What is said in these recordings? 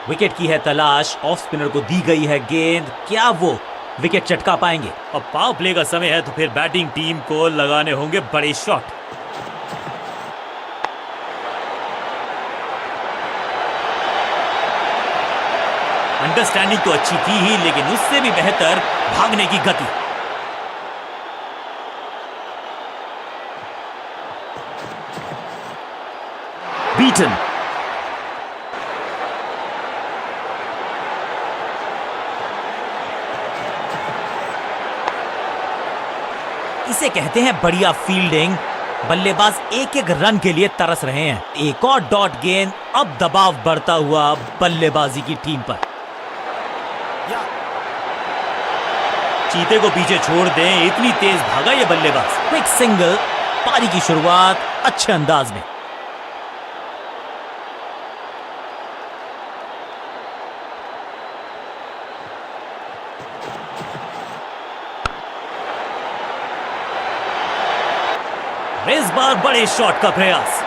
Wicket की है तलाश, ऑफ स्पिनर को दी गई है गेंद, क्या वो विकेट चटका पाएंगे? अब पावर प्ले का समय है तो फिर बैटिंग टीम को लगाने होंगे बड़े शॉट। अंडरस्टैंडिंग तो अच्छी थी ही, लेकिन उससे भी बेहतर भागने की गति। बीटन, इसे कहते हैं बढ़िया फील्डिंग। बल्लेबाज एक एक रन के लिए तरस रहे हैं। एक और डॉट गेंद, अब दबाव बढ़ता हुआ बल्लेबाजी की टीम पर। चीते को पीछे छोड़ दें, इतनी तेज भागा ये बल्लेबाज। क्विक सिंगल, पारी की शुरुआत अच्छे अंदाज में। इस बार बड़े शॉट का प्रयास।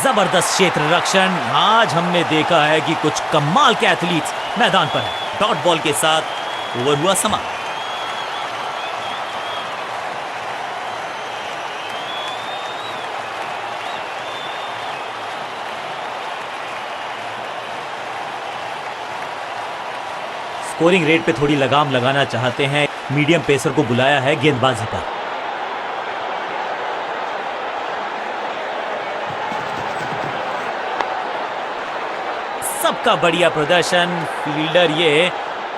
जबरदस्त क्षेत्र रक्षण। आज हमने देखा है कि कुछ कमाल के एथलीट्स मैदान पर हैं। डॉट बॉल के साथ ओवर हुआ समाप्त। स्कोरिंग रेट पे थोड़ी लगाम लगाना चाहते हैं, मीडियम पेसर को बुलाया है गेंदबाजी पर। सबका बढ़िया प्रदर्शन। फील्डर ये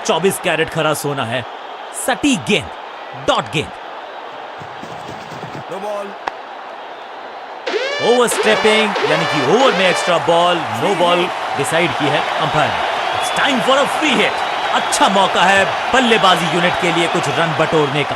24 कैरेट खरा सोना है। सटीक गेंद, डॉट गेंद। ओवर स्टेपिंग यानी कि ओवर में extra ball, no ball decide की है अंपायर ने। It's time for a free hit. अच्छा मौका है बल्लेबाजी यूनिट के लिए कुछ रन बटोरने का।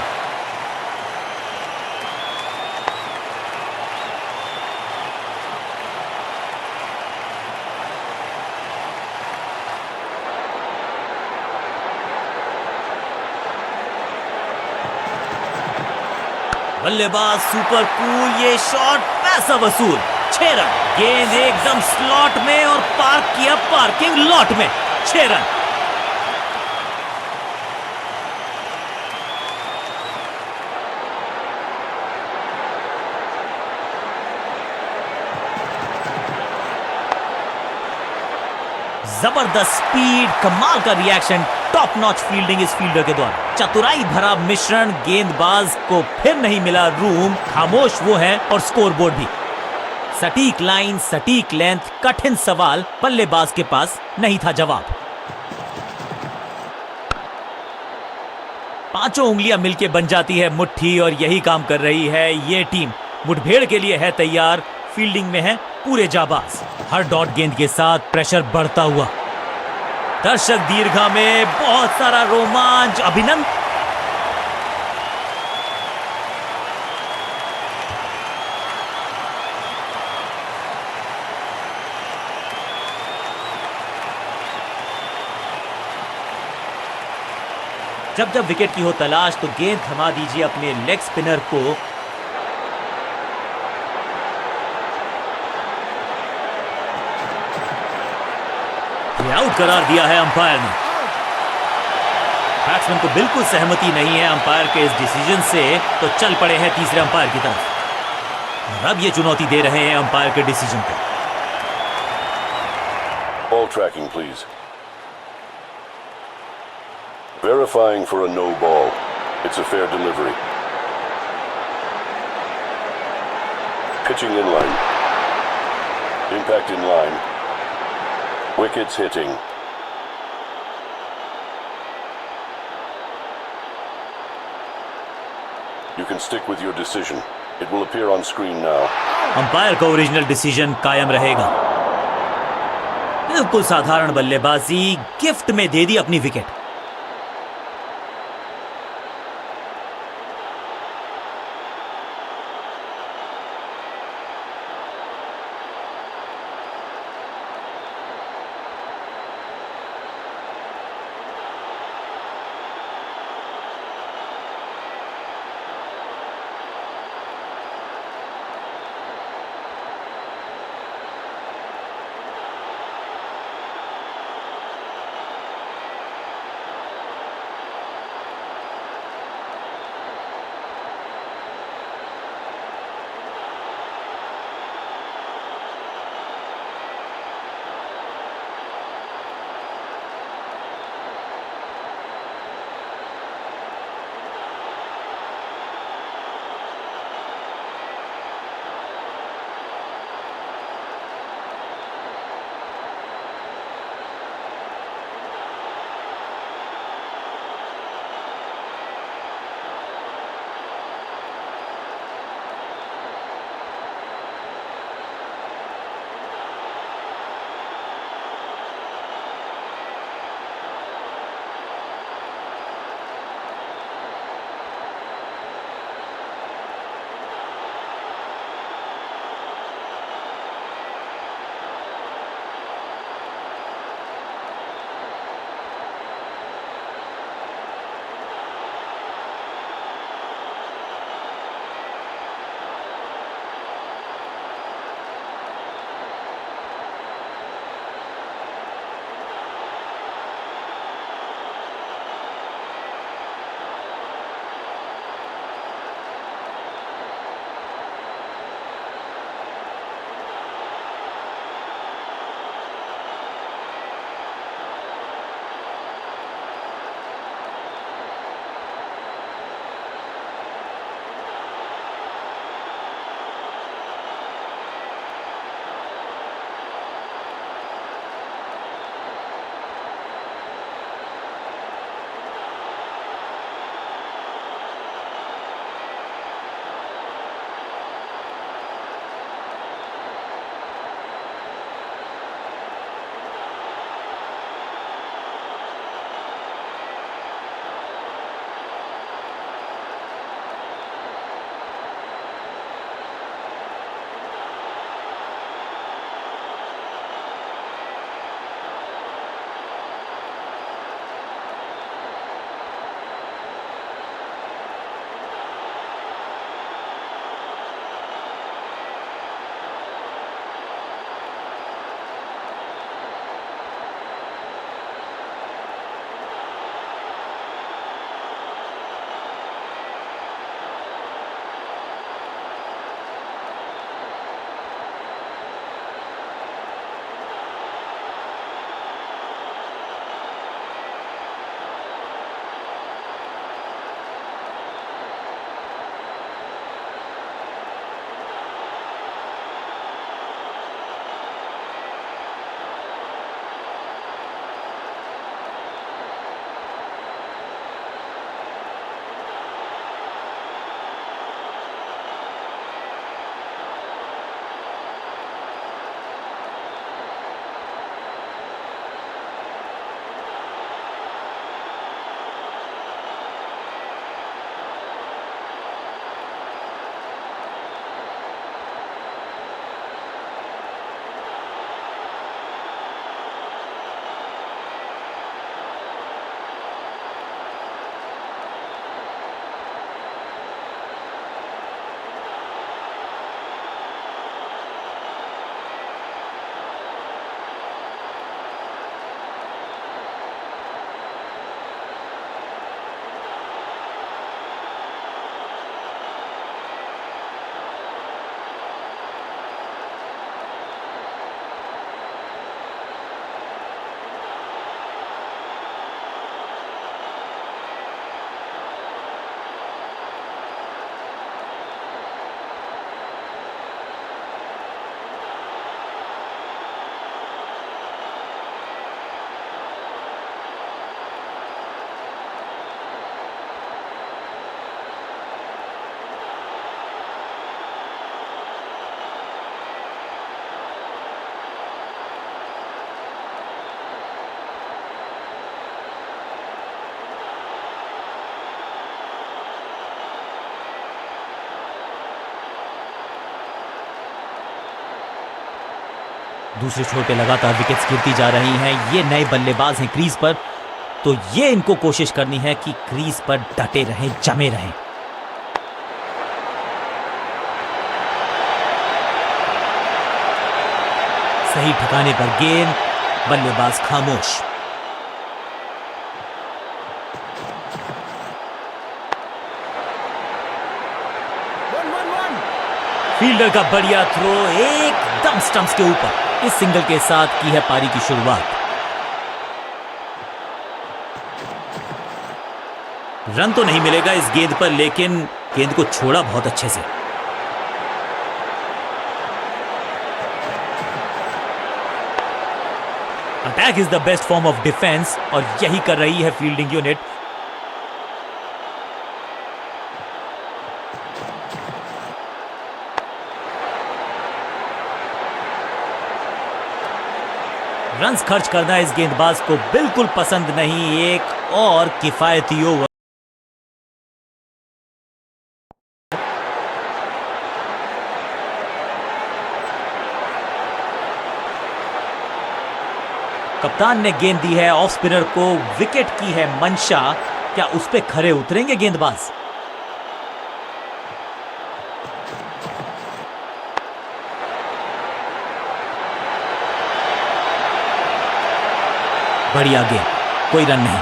बल्लेबाज सुपर कूल, ये शॉट पैसा वसूल। 6 रन। गेंद एकदम स्लॉट में और पार्क किया पार्किंग लॉट में। 6 रन। जबरदस्त स्पीड, कमाल का रिएक्शन, टॉप नॉच फील्डिंग इस फील्डर के द्वारा। चतुराई भरा मिश्रण, गेंदबाज को फिर नहीं मिला रूम, खामोश वो है और स्कोरबोर्ड भी। सटीक लाइन, सटीक लेंथ, कठिन सवाल, बल्लेबाज के पास नहीं था जवाब। पांचों उंगलियां मिलके बन जाती है मुट्ठी और यही काम कर रही है ये टीम। मुठभेड़ के लिए है तैयार, फील्डिंग में है पूरे जाबाज। हर डॉट गेंद के साथ प्रेशर बढ़ता हुआ। दर्शक दीर्घा में बहुत सारा रोमांच, अभिनंदन। जब जब विकेट की हो तलाश तो गेंद थमा दीजिए अपने लेग स्पिनर को। आउट करार दिया है अंपायर ने। बैट्समैन को बिल्कुल सहमति नहीं है अंपायर के इस डिसीजन से, तो चल पड़े हैं तीसरे अंपायर की तरफ। और अब ये चुनौती दे रहे हैं अंपायर के डिसीजन को। Ball tracking, please. Verifying for a no ball. It's a fair delivery. Pitching in line. Impact in line. Wickets hitting. You can stick with your decision. It will appear on screen now. Umpire का original decision कायम रहेगा। बिल्कुल साधारण बल्लेबाजी, gift में दे दी अपनी wicket. दूसरे छोर पे लगातार विकेट्स गिरती जा रही हैं। ये नए बल्लेबाज हैं क्रीज पर, तो ये इनको कोशिश करनी है कि क्रीज पर डटे रहें, जमे रहें। सही ठिकाने पर गेंद, बल्लेबाज खामोश। फील्डर का बढ़िया थ्रो एकदम स्टंप्स के ऊपर। इस सिंगल के साथ की है पारी की शुरुआत। रन तो नहीं मिलेगा इस गेंद पर, लेकिन गेंद को छोड़ा बहुत अच्छे से। Attack is the best form of defence, और यही कर रही है फील्डिंग यूनिट। रन्स खर्च करना इस गेंदबाज को बिल्कुल पसंद नहीं। एक और किफायती ओवर। कप्तान ने गेंद दी है ऑफ स्पिनर को, विकेट की है मंशा। क्या उस पे खरे उतरेंगे गेंदबाज? बढ़िया गेंद, कोई रन नहीं।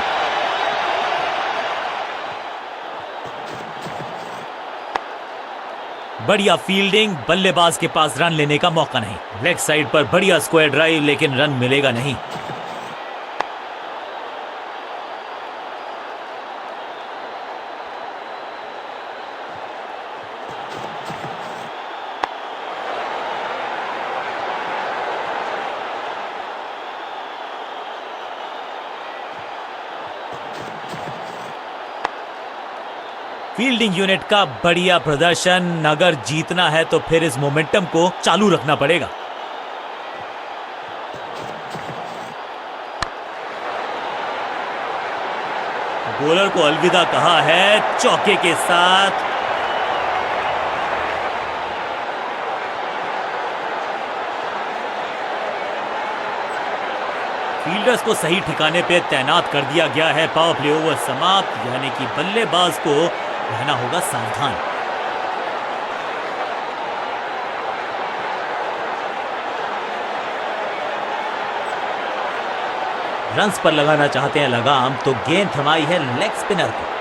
बढ़िया फील्डिंग, बल्लेबाज के पास रन लेने का मौका नहीं। लेग साइड पर बढ़िया स्क्वायर ड्राइव, लेकिन रन मिलेगा नहीं। फील्डिंग यूनिट का बढ़िया प्रदर्शन। अगर जीतना है तो फिर इस मोमेंटम को चालू रखना पड़ेगा। बॉलर को अलविदा कहा है चौके के साथ। फील्डर्स को सही ठिकाने पे तैनात कर दिया गया है। पावर प्ले ओवर समाप्त, यानी कि बल्लेबाज को रहना होगा सावधान। रन्स पर लगाना चाहते हैं लगाम, तो गेंद थमाई है लेग स्पिनर को।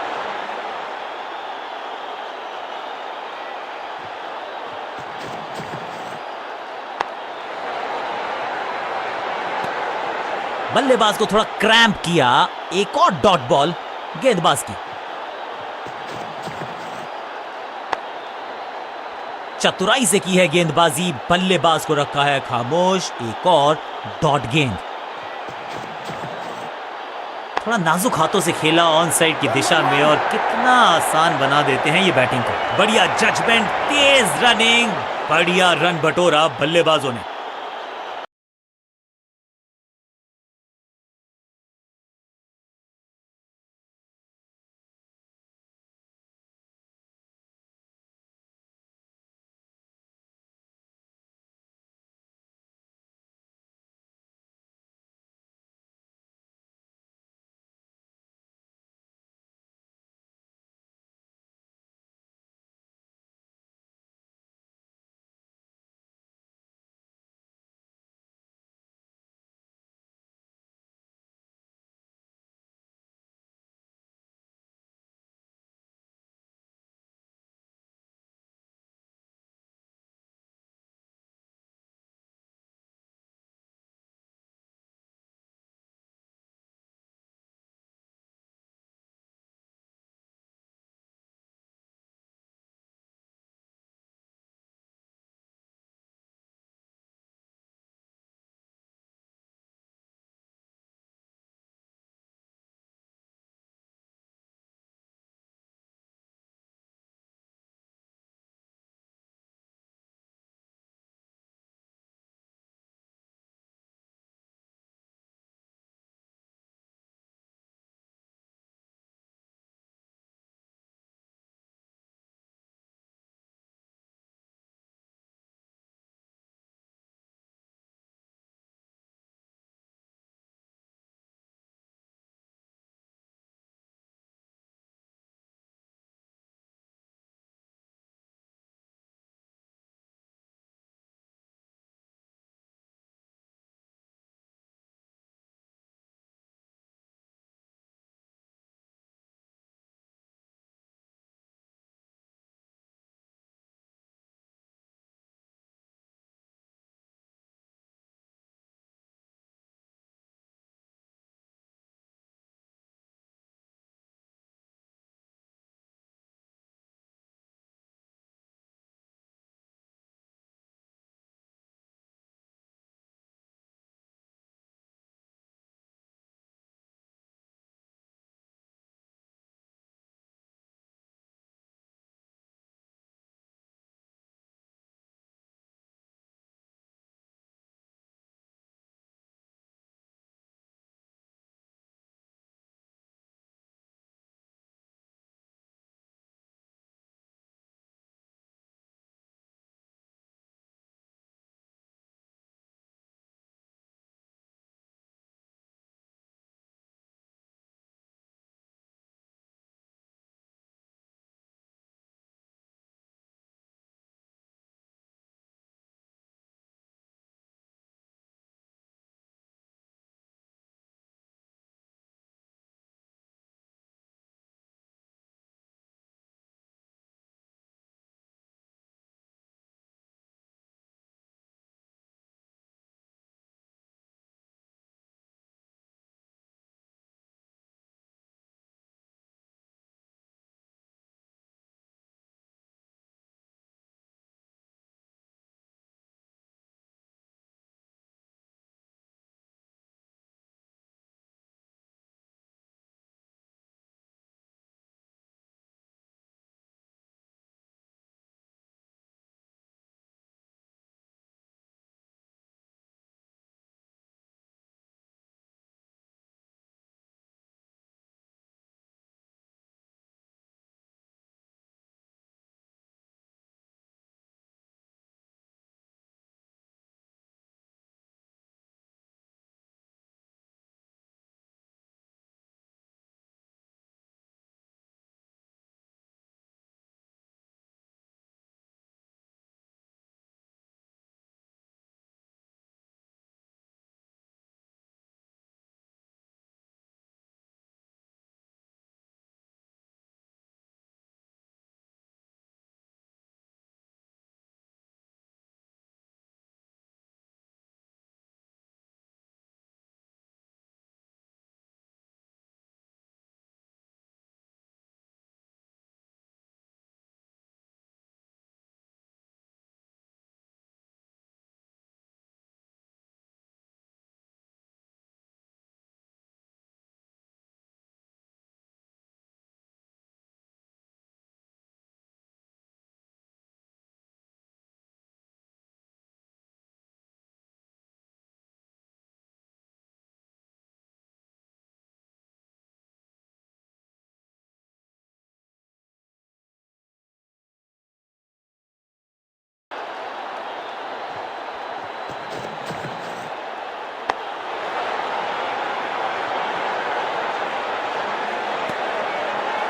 बल्लेबाज को थोड़ा क्रैम्प किया। एक और डॉट बॉल गेंदबाज की। चतुराई से की है गेंदबाजी, बल्लेबाज को रखा है खामोश। एक और डॉट गेंद। थोड़ा नाजुक हाथों से खेला ऑन साइड की दिशा में, और कितना आसान बना देते हैं ये बैटिंग को। बढ़िया जजमेंट, तेज रनिंग, बढ़िया रन बटोरा बल्लेबाजों ने।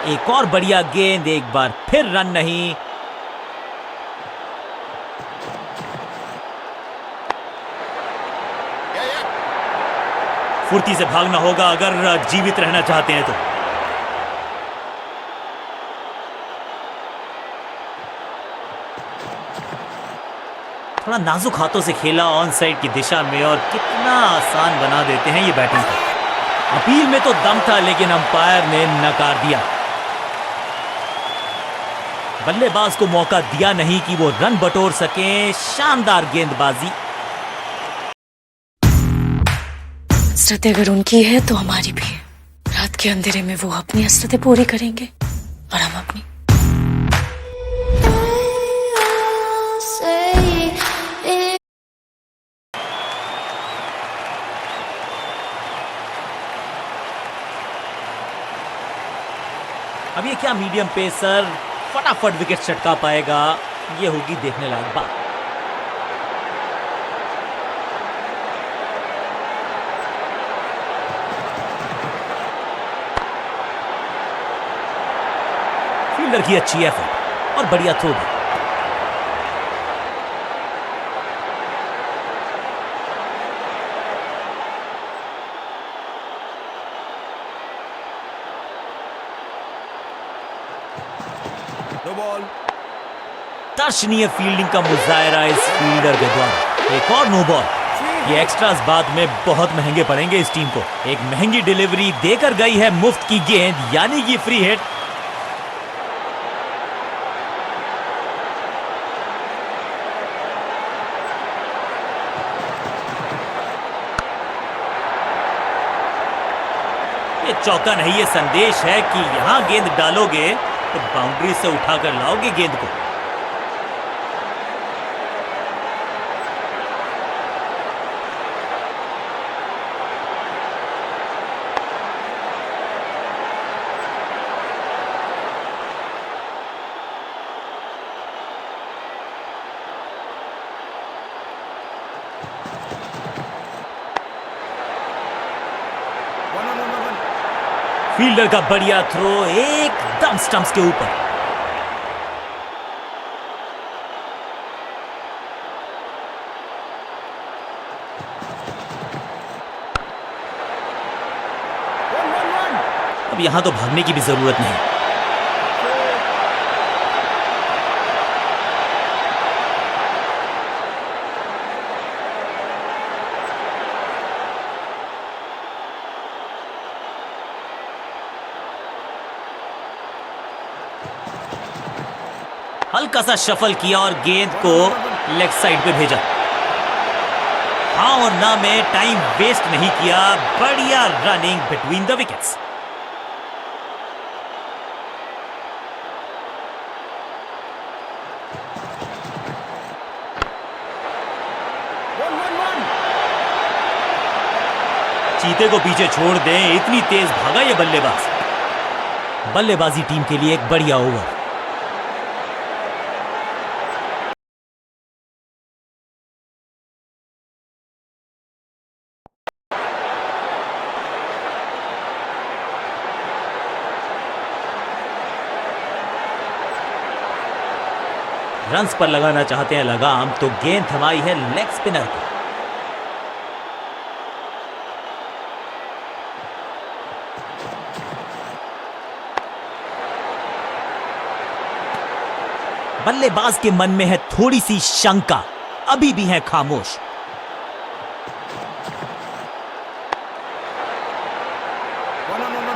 एक और बढ़िया गेंद, एक बार फिर रन नहीं। फुर्ती से भागना होगा अगर जीवित रहना चाहते हैं तो। थोड़ा नाजुक हाथों से खेला ऑन साइड की दिशा में, और कितना आसान बना देते हैं ये बैटिंग को। अपील में तो दम था, लेकिन अंपायर ने नकार दिया। बल्लेबाज को मौका दिया नहीं कि वो रन बटोर सके। शानदार गेंदबाजी। हसरतें अगर उनकी है तो हमारी भी है। रात के अंधेरे में वो अपनी हसरतें पूरी करेंगे और हम अपनी। अब ये क्या मीडियम पेसर फटाफट विकेट चटका पाएगा, ये होगी देखने लायक बात। फील्डर की अच्छी एफर्ट और बढ़िया थ्रो भी। दर्शनीय फील्डिंग का मुजाहरा इस फील्डर के द्वारा। एक और नो बॉल। ये एक्स्ट्रास बाद में बहुत महंगे पड़ेंगे इस टीम को। एक महंगी डिलीवरी देकर गई है मुफ्त की गेंद, यानी कि फ्री हिट। ये चौका नहीं, ये संदेश है कि यहां गेंद डालोगे तो बाउंड्री से उठाकर लाओगे गेंद को। फील्डर का बढ़िया थ्रो एकदम स्टंप्स के ऊपर। अब यहां तो भागने की भी जरूरत नहीं। हल्का सा शफल किया और गेंद को लेग साइड पे भेजा। हाँ और ना में टाइम वेस्ट नहीं किया। बढ़िया रनिंग बिटवीन द विकेट्स। चीते को पीछे छोड़ दें, इतनी तेज भागा ये बल्लेबाज। बल्लेबाजी टीम के लिए एक बढ़िया ओवर। रन्स पर लगाना चाहते हैं लगाम, तो गेंद थमाई है लेग स्पिनर को। बल्लेबाज के मन में है थोड़ी सी शंका, अभी भी है खामोश।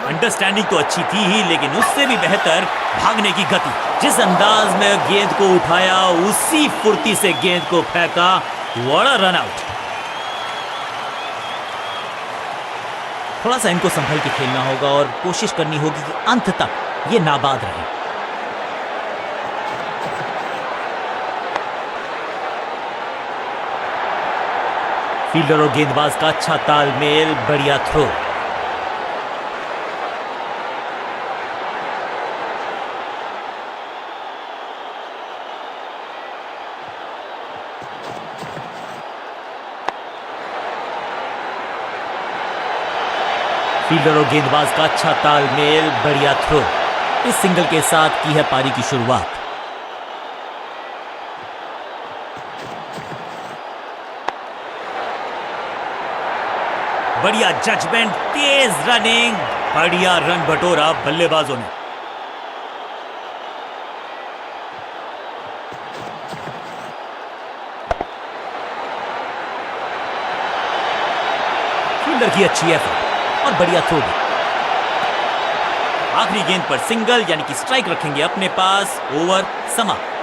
अंडरस्टैंडिंग तो अच्छी थी ही, लेकिन उससे भी बेहतर भागने की गति। जिस अंदाज में गेंद को उठाया, उसी फुर्ती से गेंद को फेंका। बड़ा रन आउट। थोड़ा सा इनको संभल के खेलना होगा और कोशिश करनी होगी कि अंत तक ये नाबाद रहे। फील्डर और गेंदबाज का अच्छा तालमेल, बढ़िया थ्रो। फील्डर और गेंदबाज का अच्छा तालमेल, बढ़िया थ्रो। इस सिंगल के साथ की है पारी की शुरुआत। बढ़िया जजमेंट, तेज रनिंग, बढ़िया रन बटोरा बल्लेबाजों ने। फील्डर की अच्छी एफर्ट और बढ़िया थ्रो भी। आखिरी गेंद पर सिंगल यानी कि स्ट्राइक रखेंगे अपने पास। ओवर समाप्त।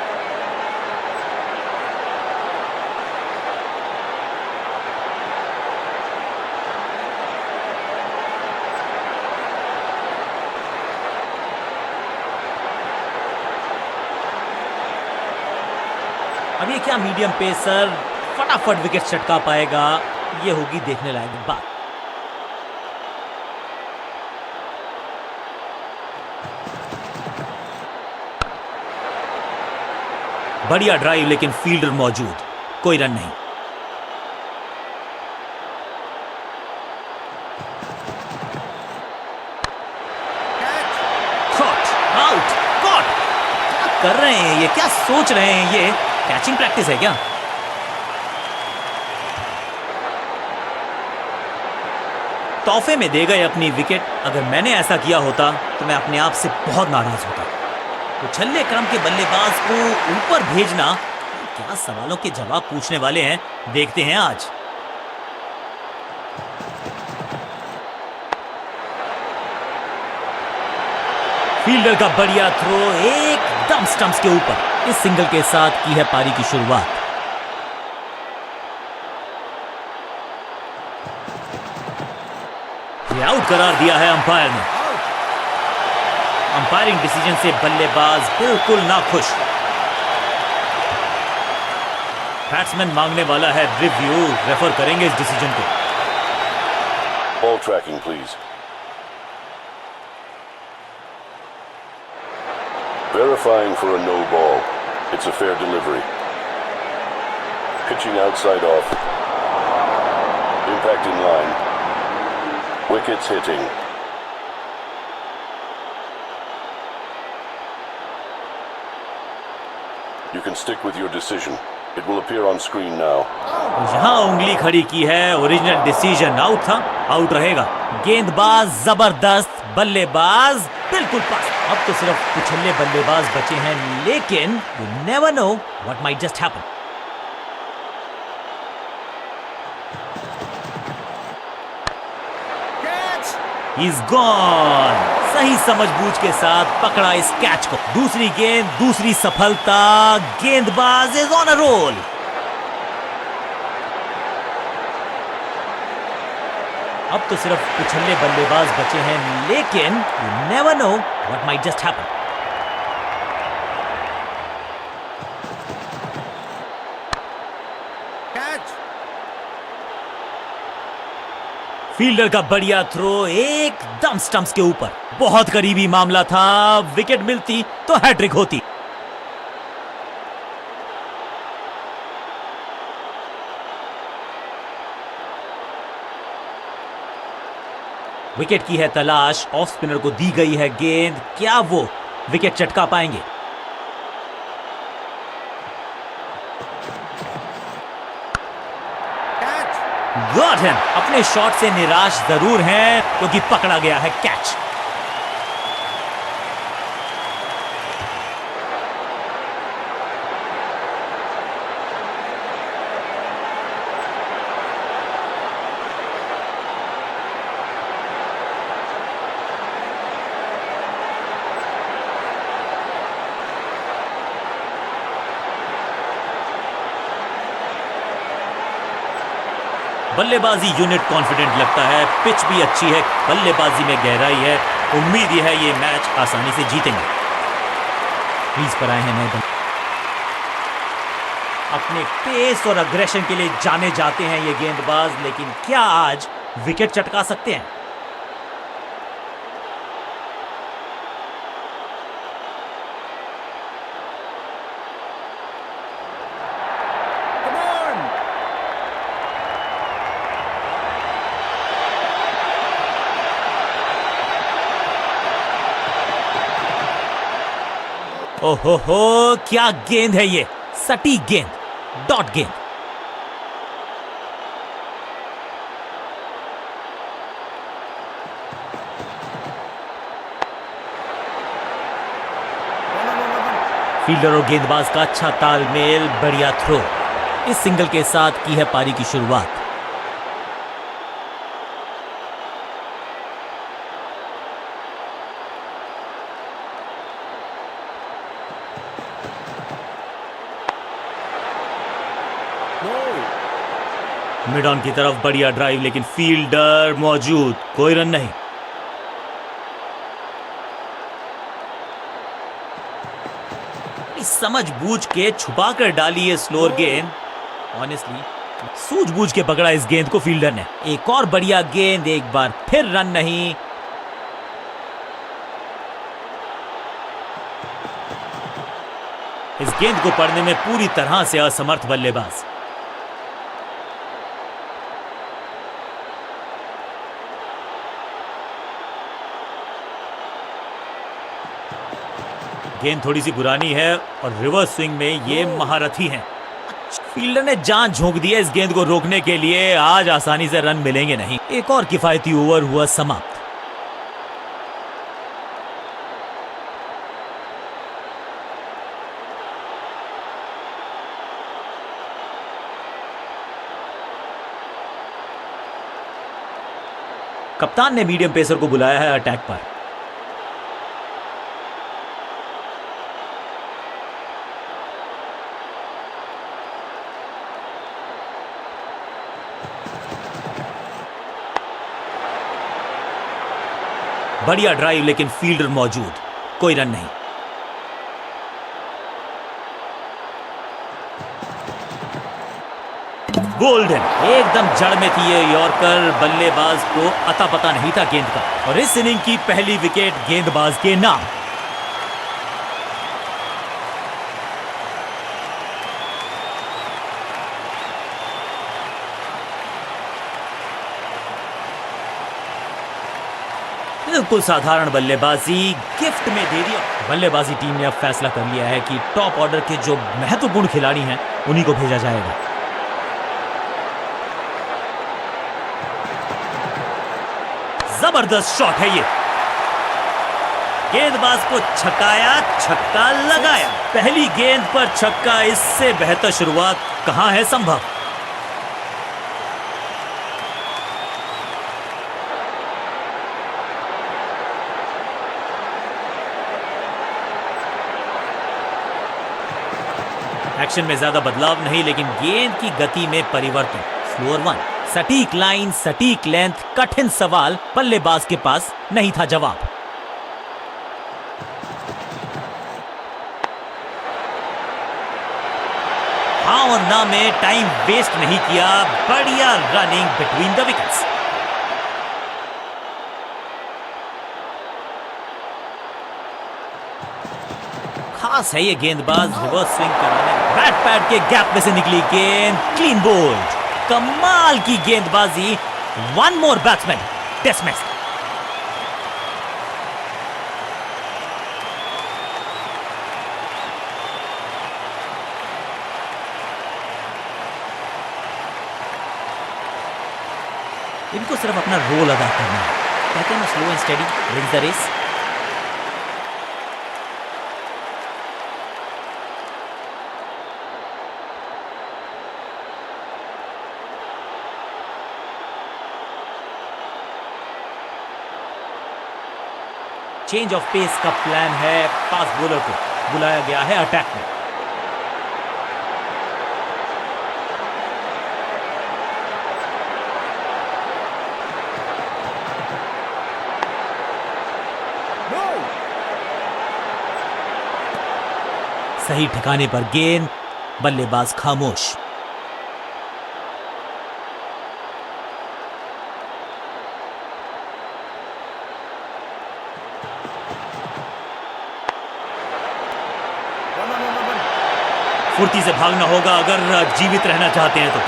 अब ये क्या मीडियम पेसर फटाफट विकेट चटका पाएगा, ये होगी देखने लायक बात। बढ़िया ड्राइव लेकिन फील्डर मौजूद, कोई रन नहीं। Caught, out, caught. क्या कर रहे हैं ये, क्या सोच रहे हैं ये? कैचिंग प्रैक्टिस है क्या? तोहफे में दे गए अपनी विकेट। अगर मैंने ऐसा किया होता तो मैं अपने आप से बहुत नाराज होता। तो छल्ले क्रम के बल्लेबाज को ऊपर भेजना, क्या सवालों के जवाब पूछने वाले हैं, देखते हैं आज। फील्डर का बढ़िया थ्रो एकदम स्टंप्स के ऊपर। इस सिंगल के साथ की है पारी की शुरुआत। ये आउट करार दिया है अंपायर ने। अंपायरिंग डिसीजन से बल्लेबाज बिल्कुल नाखुश। बैट्समैन मांगने वाला है रिव्यू, रेफर करेंगे इस डिसीजन को। Ball tracking, please. Verifying for a no ball. It's a fair delivery. Pitching outside off. Impact in line. Wickets hitting. You can stick with your decision. It will appear on screen now. यहां उंगली खड़ी की है, original decision out था, out रहेगा। गेंदबाज जबरदस्त, बल्लेबाज बिल्कुल पास। अब तो सिर्फ कुछल्ले बल्लेबाज बचे हैं, लेकिन you never know what might just happen. He's gone। सही समझबूझ के साथ पकड़ा इस कैच को। दूसरी गेंद, दूसरी सफलता। गेंदबाज इज ऑन अ रोल। अब तो सिर्फ कुछल्ले बल्लेबाज बचे हैं, लेकिन you never know what might just happen. Fielder का बढ़िया थ्रो एकदम स्टंप्स के ऊपर। बहुत करीबी मामला था, विकेट मिलती तो हैट्रिक होती। विकेट की है तलाश, ऑफ स्पिनर को दी गई है गेंद, क्या वो विकेट चटका पाएंगे? Got him. अपने शॉट से निराश जरूर हैं क्योंकि पकड़ा गया है कैच। बल्लेबाजी यूनिट कॉन्फिडेंट लगता है, पिच भी अच्छी है, बल्लेबाजी में गहराई है। उम्मीद यह है ये मैच आसानी से जीतेंगे। क्रीज पर आए हैं नए बल्ले। अपने पेस और अग्रेशन के लिए जाने जाते हैं ये गेंदबाज, लेकिन क्या आज विकेट चटका सकते हैं? ओहो क्या गेंद है ये, सटीक गेंद, डॉट गेंद। फील्डर और गेंदबाज का अच्छा तालमेल, बढ़िया थ्रो। इस सिंगल के साथ की है पारी की शुरुआत। मिड ऑन की तरफ बढ़िया ड्राइव, लेकिन फील्डर मौजूद, कोई रन नहीं। समझ बूझ के छुपा कर डाली है स्लोअर गेंद। ऑनेस्टली सूझबूझ के पकड़ा इस गेंद को फील्डर ने। एक और बढ़िया गेंद, एक बार फिर रन नहीं। इस गेंद को पढ़ने में पूरी तरह से असमर्थ बल्लेबाज। गेंद थोड़ी सी पुरानी है और रिवर्स स्विंग में ये महारथी हैं। फील्डर ने जान झोंक दी है इस गेंद को रोकने के लिए। आज आसानी से रन मिलेंगे नहीं। एक और किफायती ओवर हुआ समाप्त। कप्तान ने मीडियम पेसर को बुलाया है अटैक पर। बढ़िया ड्राइव, लेकिन फील्डर मौजूद, कोई रन नहीं। गोल्डन, एकदम जड़ में थी ये यॉर्कर। बल्लेबाज को अता पता नहीं था गेंद का, और इस इनिंग की पहली विकेट गेंदबाज के नाम। बिल्कुल साधारण बल्लेबाजी गिफ्ट में दे दिया। बल्लेबाजी टीम ने अब फैसला कर लिया है कि टॉप ऑर्डर के जो महत्वपूर्ण खिलाड़ी हैं उन्हीं को भेजा जाएगा। जबरदस्त शॉट है ये। गेंदबाज को छकाया, छक्का लगाया। पहली गेंद पर छक्का, इससे बेहतर शुरुआत कहां है संभव। एक्शन में ज्यादा बदलाव नहीं, लेकिन गेंद की गति में परिवर्तन। स्लोअर वन, सटीक लाइन, सटीक लेंथ, कठिन सवाल, बल्लेबाज के पास नहीं था जवाब। हाँ और ना में टाइम वेस्ट नहीं किया। बढ़िया रनिंग बिटवीन द विकेट्स। खास है ये गेंदबाज, रिवर्स स्विंग कराने, बैट पैड के गैप में से निकली गेंद, क्लीन बोल्ड। कमाल की गेंदबाजी। One more batsman dismissed. इनको सिर्फ अपना रोल अदा करना है। कहते हैं ना, slow and steady wins the race. Change of pace का प्लान है। फास्ट बॉलर को बुलाया गया है अटैक में। सही ठिकाने पर गेंद, बल्लेबाज खामोश। फुर्ती से भागना होगा अगर जीवित रहना चाहते हैं तो।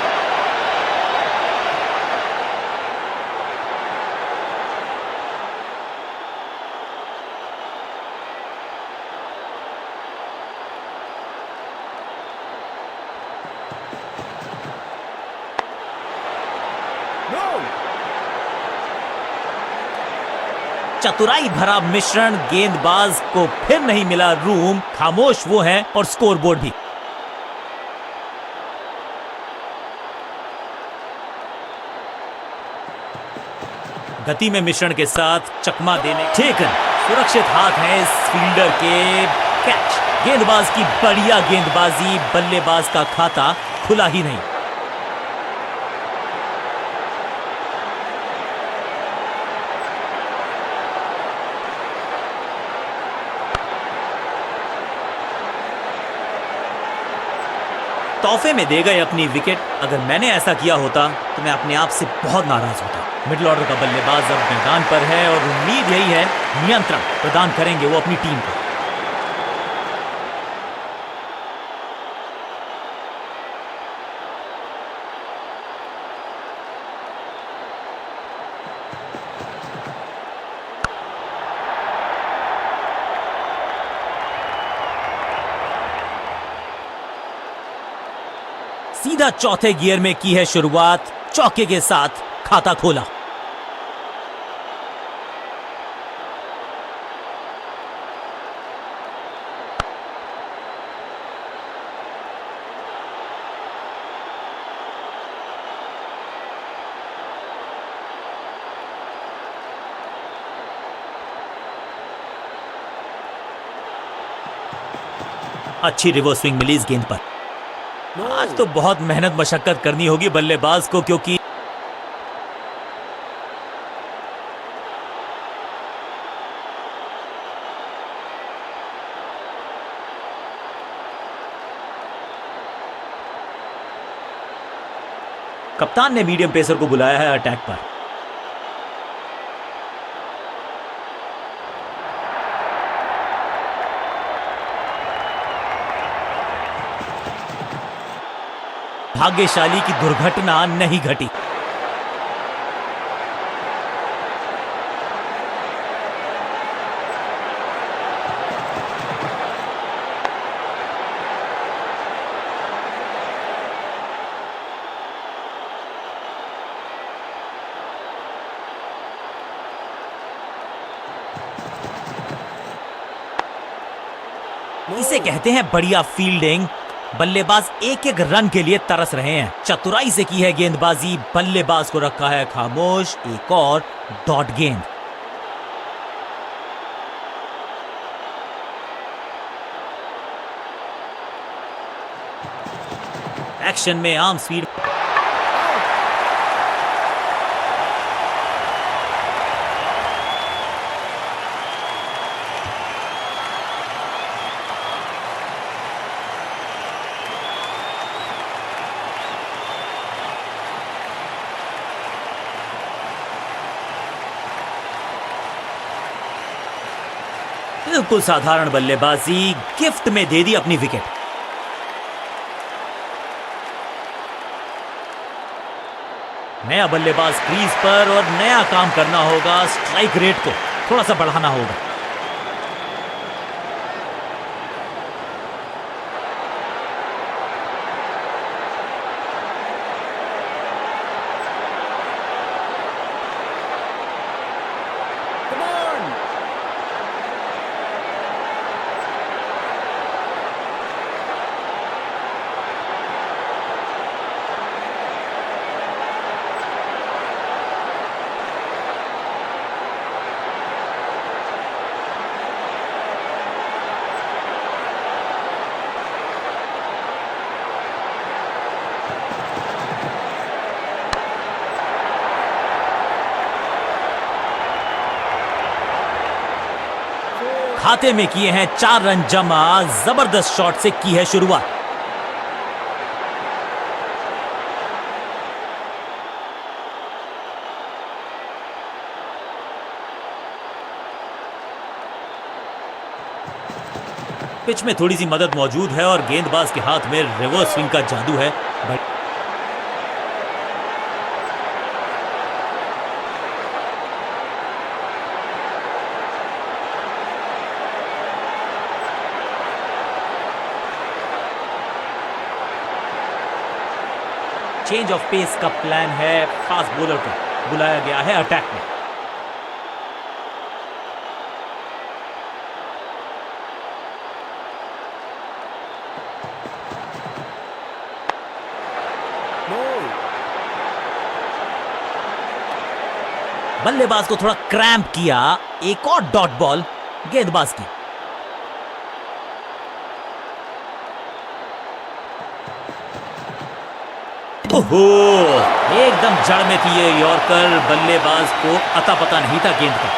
चतुराई भरा मिश्रण, गेंदबाज को फिर नहीं मिला रूम, खामोश वो हैं और स्कोरबोर्ड भी। गति में मिश्रण के साथ चकमा देने ठेकन, सुरक्षित हाथ है इस फील्डर के, कैच। गेंदबाज की बढ़िया गेंदबाजी, बल्लेबाज का खाता खुला ही नहीं। तोहफे में दे गए अपनी विकेट। अगर मैंने ऐसा किया होता तो मैं अपने आप से बहुत नाराज होता। मिडिल ऑर्डर का बल्लेबाज अब मैदान पर है और उम्मीद यही है नियंत्रण प्रदान करेंगे वो अपनी टीम को। सीधा चौथे गियर में की है शुरुआत, चौके के साथ खाता खोला। अच्छी रिवर्स स्विंग मिली इस गेंद पर। आज तो बहुत मेहनत मशक्कत करनी होगी बल्लेबाज को, क्योंकि कप्तान ने मीडियम पेसर को बुलाया है अटैक पर। भाग्यशाली की दुर्घटना नहीं घटी। इसे कहते हैं बढ़िया फील्डिंग। बल्लेबाज एक एक रन के लिए तरस रहे हैं। चतुराई से की है गेंदबाजी, बल्लेबाज को रखा है खामोश। एक और डॉट गेंद। एक्शन में आर्म स्पीड। बिल्कुल साधारण बल्लेबाजी, गिफ्ट में दे दी अपनी विकेट। नया बल्लेबाज क्रीज पर और नया काम करना होगा। स्ट्राइक रेट को थोड़ा सा बढ़ाना होगा। खाते में किए हैं 4 रन जमा। जबरदस्त शॉट से की है शुरुआत। पिच में थोड़ी सी मदद मौजूद है और गेंदबाज के हाथ में रिवर्स स्विंग का जादू है। चेंज ऑफ पेस का प्लान है। फास्ट बॉलर को बुलाया गया है अटैक में। बल्लेबाज को थोड़ा क्रैम्प किया, एक और डॉट बॉल गेंदबाज की। ओहो, एकदम जड़ में थी ये यॉर्कर, बल्लेबाज को अता पता नहीं था गेंद का।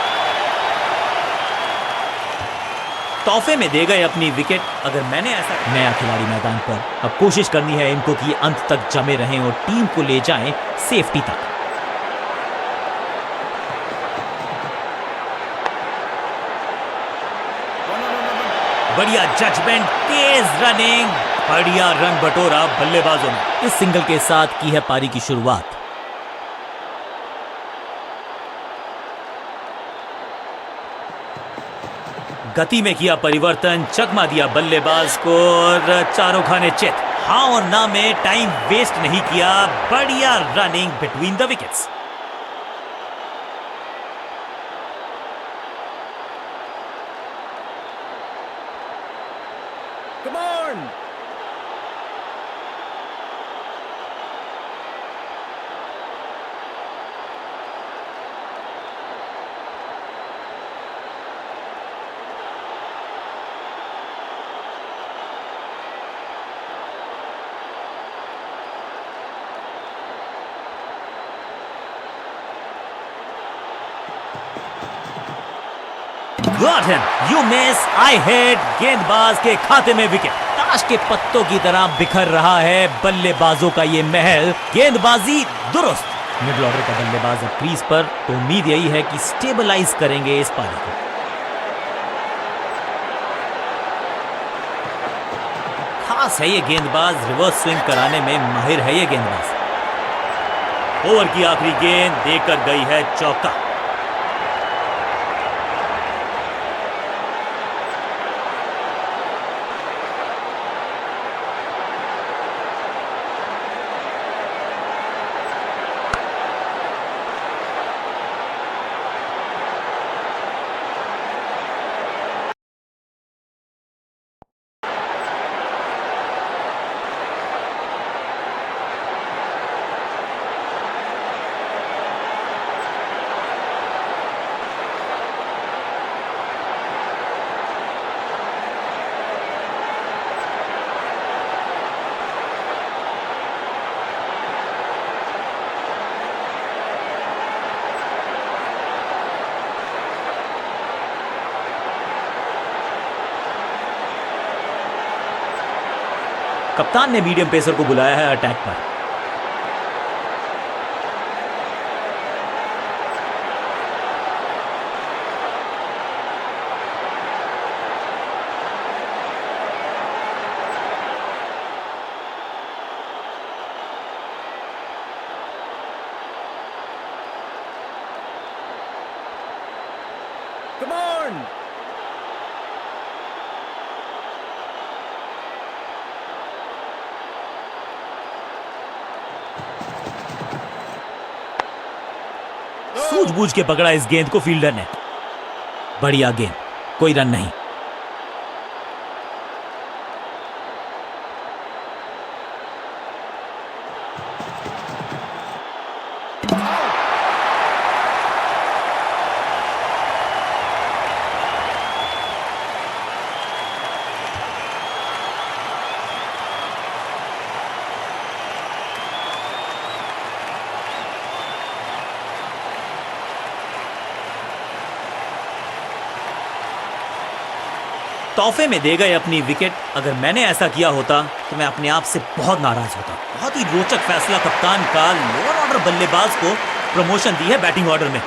तोहफे में दे गए अपनी विकेट। अगर मैंने ऐसा, नया खिलाड़ी मैदान पर, अब कोशिश करनी है इनको कि अंत तक जमे रहें और टीम को ले जाएं सेफ्टी तक। बढ़िया जजमेंट, तेज रनिंग, बढ़िया रन बटोरा बल्लेबाजों ने। इस सिंगल के साथ की है पारी की शुरुआत। गति में किया परिवर्तन, चकमा दिया बल्लेबाज को और चारों खाने चित। हाँ और ना में टाइम वेस्ट नहीं किया, बढ़िया running between the wickets. Come on! Got him. You miss, I hit. गेंदबाज के खाते में विकेट। ताश के पत्तों की तरह बिखर रहा है बल्लेबाजों का ये महल। गेंदबाजी दुरुस्त। मिडिल ऑर्डर का बल्लेबाज अब क्रीज पर, तो उम्मीद यही है कि स्टेबलाइज करेंगे इस पारी को। खास है ये गेंदबाज, रिवर्स स्विंग कराने में माहिर है ये गेंदबाज। ओवर की आखिरी गेंद देकर गई है चौका। कप्तान ने मीडियम पेसर को बुलाया है अटैक पर। Come on! सूझबूझ के पकड़ा इस गेंद को फील्डर ने। बढ़िया गेंद, कोई रन नहीं। तोहफे में दे गए अपनी विकेट। अगर मैंने ऐसा किया होता तो मैं अपने आप से बहुत नाराज होता। बहुत ही रोचक फैसला कप्तान का। लोअर ऑर्डर बल्लेबाज को प्रमोशन दी है बैटिंग ऑर्डर में।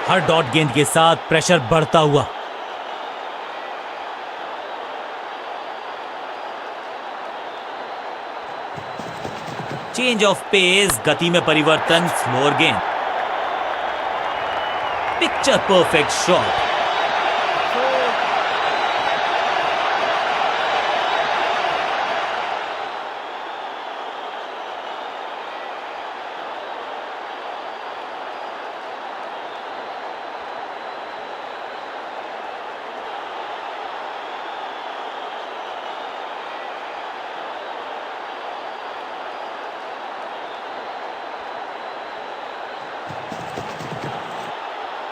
हर डॉट गेंद के साथ प्रेशर बढ़ता हुआ। चेंज ऑफ पेस, गति में परिवर्तन, स्लोअर गेंद। Picture perfect shot.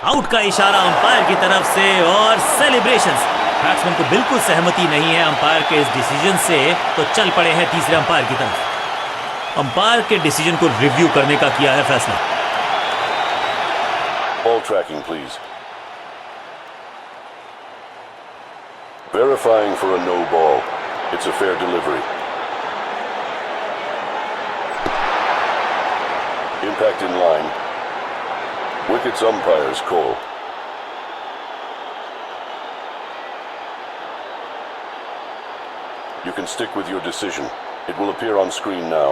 आउट का इशारा अंपायर की तरफ से और सेलिब्रेशंस। बैट्समैन को बिल्कुल सहमति नहीं है अंपायर के इस डिसीजन से, तो चल पड़े हैं तीसरे अंपायर की तरफ। अंपायर के डिसीजन को रिव्यू करने का किया है फैसला। Ball tracking, please. Verifying for a no ball. It's a fair delivery. Impact in line. Wickets umpire's call. You can stick with your decision. It will appear on screen now.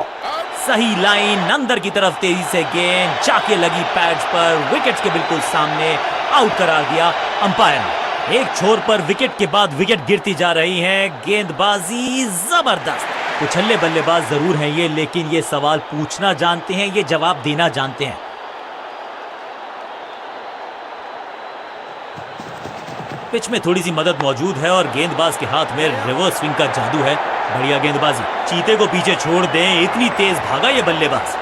सही line, अंदर की तरफ तेजी से गेंद जाके लगी pads पर, विकेट्स के बिल्कुल सामने, आउट करार दिया अंपायर ने। एक छोर पर विकेट के बाद विकेट गिरती जा रही है। गेंदबाजी जबरदस्त। उछल्ले बल्लेबाज जरूर हैं ये, लेकिन ये सवाल पूछना जानते हैं, ये जवाब देना जानते हैं। पिच में थोड़ी सी मदद मौजूद है और गेंदबाज के हाथ में रिवर्स स्विंग का जादू है। बढ़िया गेंदबाजी। चीते को पीछे छोड़ दें, इतनी तेज भागा ये बल्लेबाज।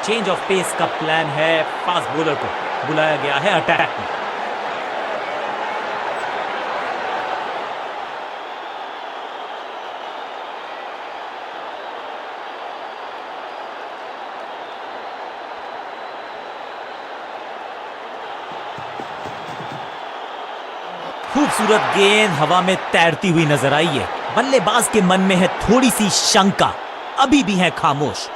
चेंज ऑफ पेस का प्लान है। फास्ट बॉलर को बुलाया गया है अटैक में। खूबसूरत गेंद हवा में तैरती हुई नजर आई है। बल्लेबाज के मन में है थोड़ी सी शंका, अभी भी है खामोश।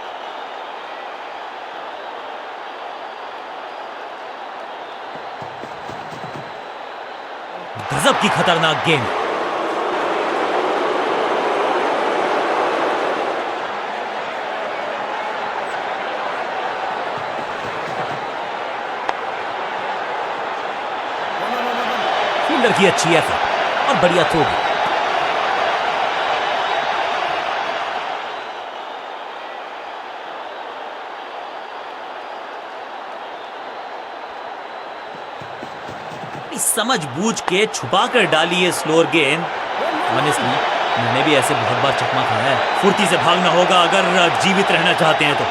गजब की खतरनाक गेंद। फील्डर की अच्छी एफर्ट और बढ़िया थ्रो भी। समझ बूझ के छुपा कर डाली है स्लोअर गेंद। ऑनेस्टली मैंने भी ऐसे बहुत बार चकमा खाया है। फुर्ती से भागना होगा अगर जीवित रहना चाहते हैं तो।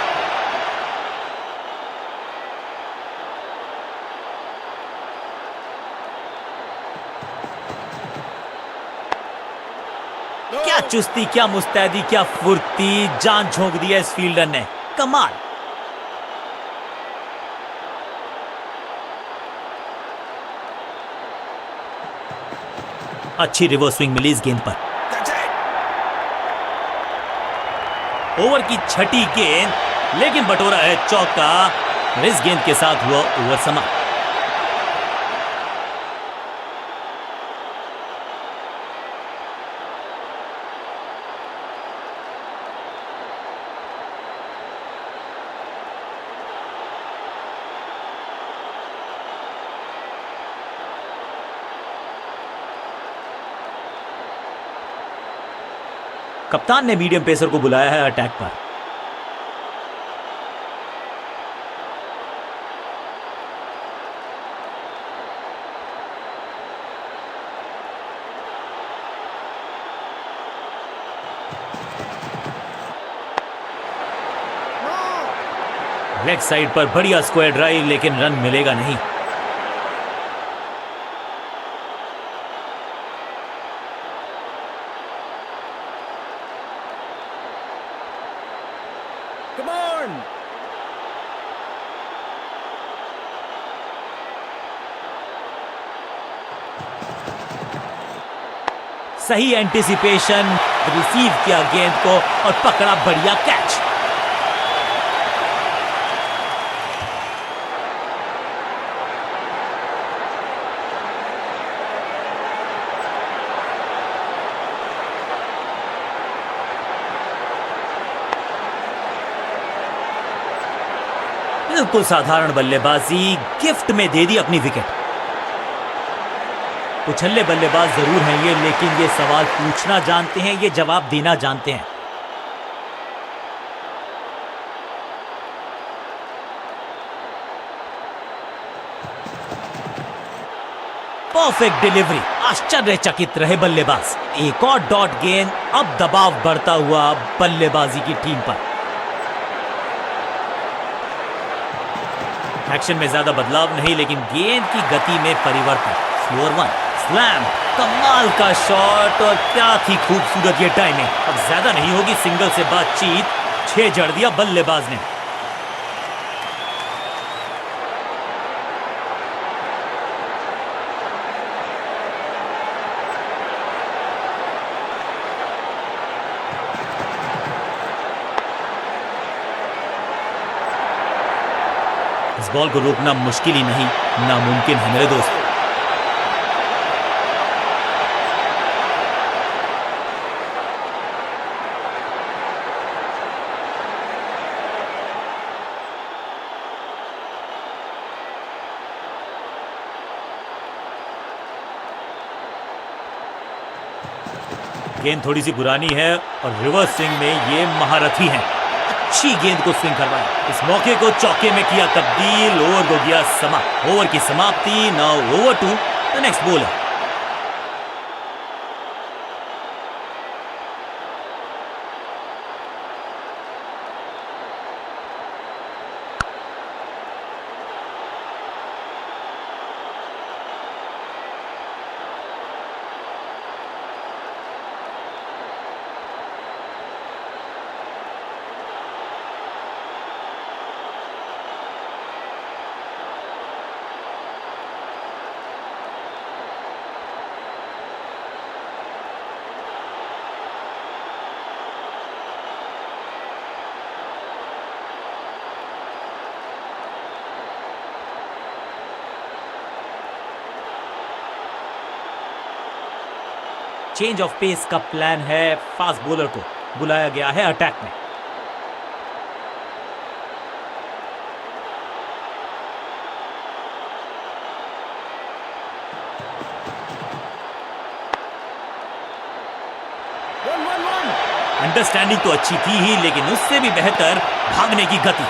क्या चुस्ती, क्या मुस्तैदी, क्या फुर्ती, जान झोंक दिया इस फील्डर ने। कमाल। अच्छी रिवर्स स्विंग मिली इस गेंद पर। ओवर की छठी गेंद, लेकिन बटोरा है चौका। इस गेंद के साथ हुआ ओवर समाप्त। कप्तान ने मीडियम पेसर को बुलाया है अटैक पर। लेग साइड पर बढ़िया स्क्वायर ड्राइव, लेकिन रन मिलेगा नहीं। सही एंटिसिपेशन, रिसीव किया गेंद को और पकड़ा बढ़िया कैच। बिल्कुल साधारण बल्लेबाजी, गिफ्ट में दे दी अपनी विकेट। उछल्ले बल्लेबाज जरूर हैं ये, लेकिन ये सवाल पूछना जानते हैं, ये जवाब देना जानते हैं। परफेक्ट डिलीवरी, आश्चर्यचकित रहे बल्लेबाज। एक और डॉट गेंद, अब दबाव बढ़ता हुआ बल्लेबाजी की टीम पर। एक्शन में ज्यादा बदलाव नहीं, लेकिन गेंद की गति में परिवर्तन। फ्लोर वन, स्लैम, कमाल का शॉट और क्या थी खूबसूरत ये टाइमिंग। अब ज्यादा नहीं होगी सिंगल से बातचीत, 6 जड़ दिया बल्लेबाज ने। इस बॉल को रोकना मुश्किल ही नहीं, नामुमकिन है मेरे दोस्त। गेंद थोड़ी सी पुरानी है और रिवर्स स्विंग में ये महारथी हैं। अच्छी गेंद को स्विंग करवाया, इस मौके को चौके में किया तब्दील, ओवर को किया समाप्त। ओवर की समाप्ति, now over to the next bowler. Change of pace का प्लान है, फास्ट बॉलर को बुलाया गया है अटैक में। अंडरस्टैंडिंग तो अच्छी थी ही, लेकिन उससे भी बेहतर भागने की गति।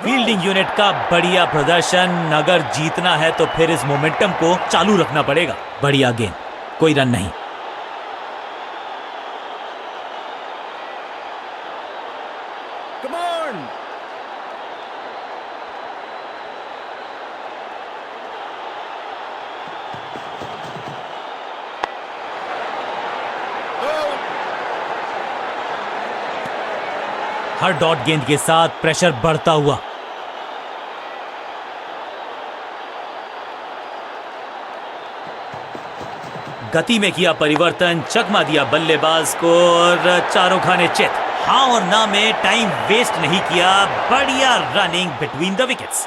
फील्डिंग यूनिट का बढ़िया प्रदर्शन। अगर जीतना है तो फिर इस मोमेंटम को चालू रखना पड़ेगा। बढ़िया गेंद, कोई रन नहीं। Come on! हर डॉट गेंद के साथ प्रेशर बढ़ता हुआ। गति में किया परिवर्तन, चकमा दिया बल्लेबाज को और चारों खाने चित। हाँ और ना में टाइम वेस्ट नहीं किया। बढ़िया running between the wickets.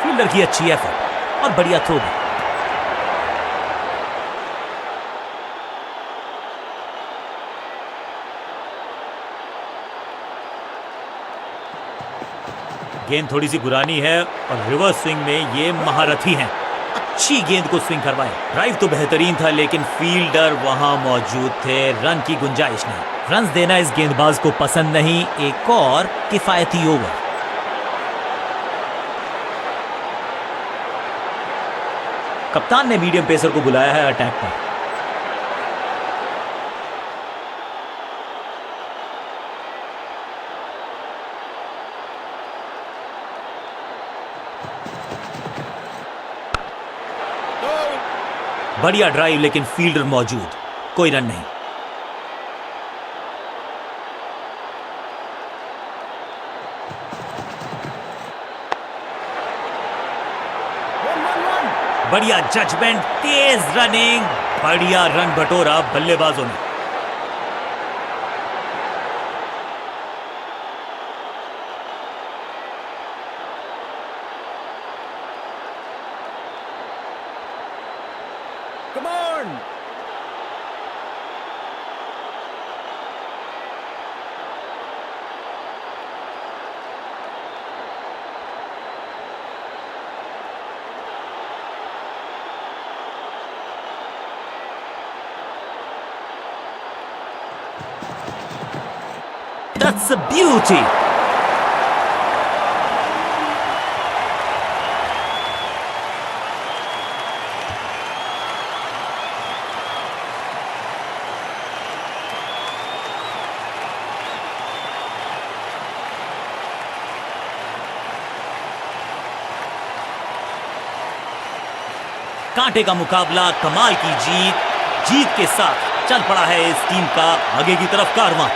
Fielder की अच्छी एफर्ट और बढ़िया थ्रो भी। गेंद थोड़ी सी पुरानी है और रिवर्स स्विंग में ये महारथी हैं। अच्छी गेंद को स्विंग करवाए। ड्राइव तो बेहतरीन था, लेकिन फील्डर वहां मौजूद थे, रन की गुंजाइश नहीं। रन देना इस गेंदबाज को पसंद नहीं। एक और किफायती ओवर। कप्तान ने मीडियम पेसर को बुलाया है अटैक पर। बढ़िया ड्राइव, लेकिन फील्डर मौजूद, कोई रन नहीं। बढ़िया जजमेंट, तेज रनिंग, बढ़िया रन बटोरा बल्लेबाजों ने। Come on! That's a beauty. कांटे का मुकाबला, कमाल की जीत, जीत के साथ चल पड़ा है इस टीम का आगे की तरफ कारवां।